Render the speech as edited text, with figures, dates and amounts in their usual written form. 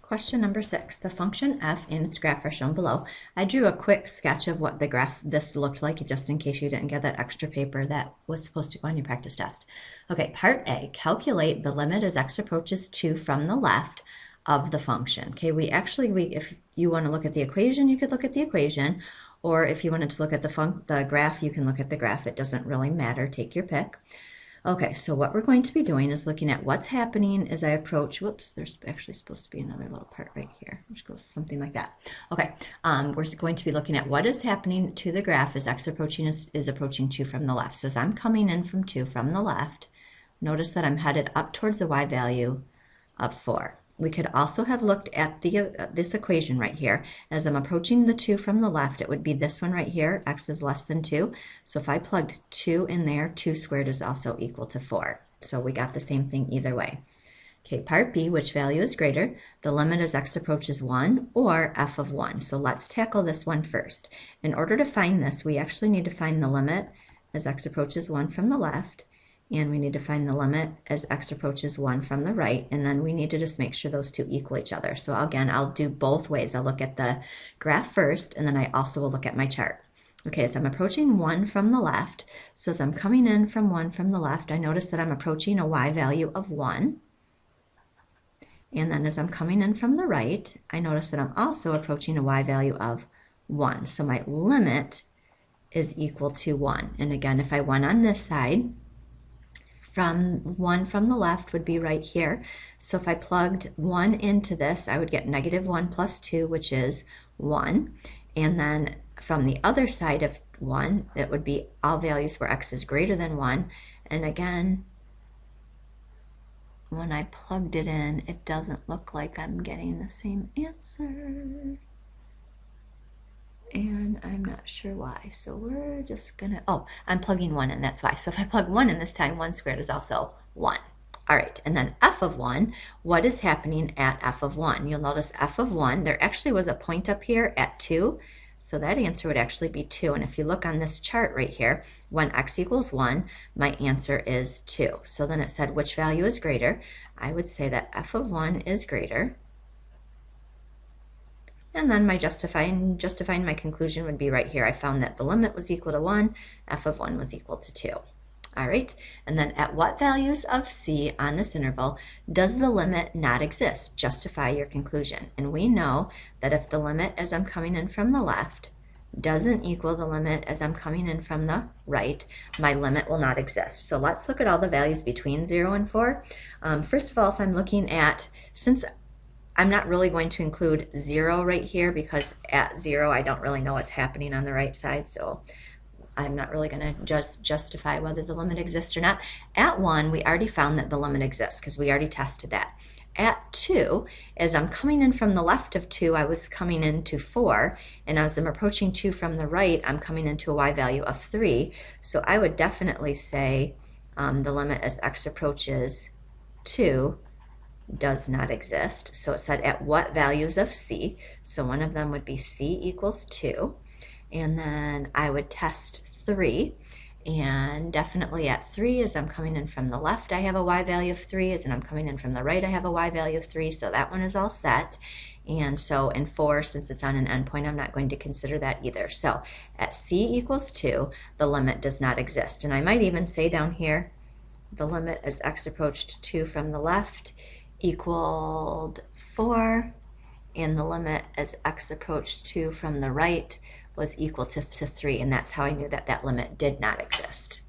Question number 6. The function f and its graph are shown below. I drew a quick sketch of what the graph this looked like, just in case you didn't get that extra paper that was supposed to go on your practice test. Okay, part A, calculate the limit as x approaches 2 from the left of the function. Okay, if you want to look at the equation, you could look at the equation, or if you wanted to look at the graph, you can look at the graph. It doesn't really matter. Take your pick. Okay, so what we're going to be doing is looking at what's happening as I approach, whoops, there's actually supposed to be another little part right here, which goes something like that. Okay, we're going to be looking at what is happening to the graph as x approaching is approaching 2 from the left. So as I'm coming in from 2 from the left, notice that I'm headed up towards the y value of 4. We could also have looked at this equation right here. As I'm approaching the 2 from the left, it would be this one right here, x is less than 2. So if I plugged 2 in there, 2 squared is also equal to 4. So we got the same thing either way. Okay, part B, which value is greater? The limit as x approaches 1 or f of 1. So let's tackle this one first. In order to find this, we actually need to find the limit as x approaches 1 from the left, and we need to find the limit as x approaches 1 from the right, and then we need to just make sure those two equal each other. So again, I'll do both ways. I'll look at the graph first, and then I also will look at my chart. Okay, so I'm approaching 1 from the left. So as I'm coming in from 1 from the left, I notice that I'm approaching a y value of 1. And then as I'm coming in from the right, I notice that I'm also approaching a y value of 1. So my limit is equal to 1. And again, if I went on this side, from 1 from the left would be right here. So if I plugged 1 into this, I would get negative 1 plus 2, which is 1. And then from the other side of 1, it would be all values where x is greater than 1. And again, when I plugged it in, it doesn't look like I'm getting the same answer. And I'm not sure why. So we're just gonna, I'm plugging 1 in, that's why. So if I plug 1 in this time, 1 squared is also 1. All right, and then f of 1, what is happening at f of 1? You'll notice f of 1, there actually was a point up here at 2, so that answer would actually be 2. And if you look on this chart right here, when x equals 1, my answer is 2. So then it said which value is greater? I would say that f of 1 is greater. And then my justifying my conclusion would be right here. I found that the limit was equal to 1, f of 1 was equal to 2. All right, and then at what values of c on this interval does the limit not exist? Justify your conclusion. And we know that if the limit as I'm coming in from the left doesn't equal the limit as I'm coming in from the right, my limit will not exist. So let's look at all the values between 0 and 4. First of all, if I'm looking at, since I'm not really going to include 0 right here because at 0 I don't really know what's happening on the right side, so I'm not really going to just justify whether the limit exists or not. At 1, we already found that the limit exists because we already tested that. At 2, as I'm coming in from the left of 2, I was coming into 4, and as I'm approaching 2 from the right, I'm coming into a y value of 3. So I would definitely say the limit as x approaches 2 does not exist. So it said at what values of c? So one of them would be c equals 2, and then I would test 3, and definitely at 3 as I'm coming in from the left I have a y value of 3, as I'm coming in from the right I have a y value of 3, so that one is all set. And so in 4, since it's on an endpoint, I'm not going to consider that either. So at c equals 2, the limit does not exist. And I might even say down here, the limit as x approached 2 from the left equaled 4, and the limit as x approached 2 from the right was equal to 3, and that's how I knew that that limit did not exist.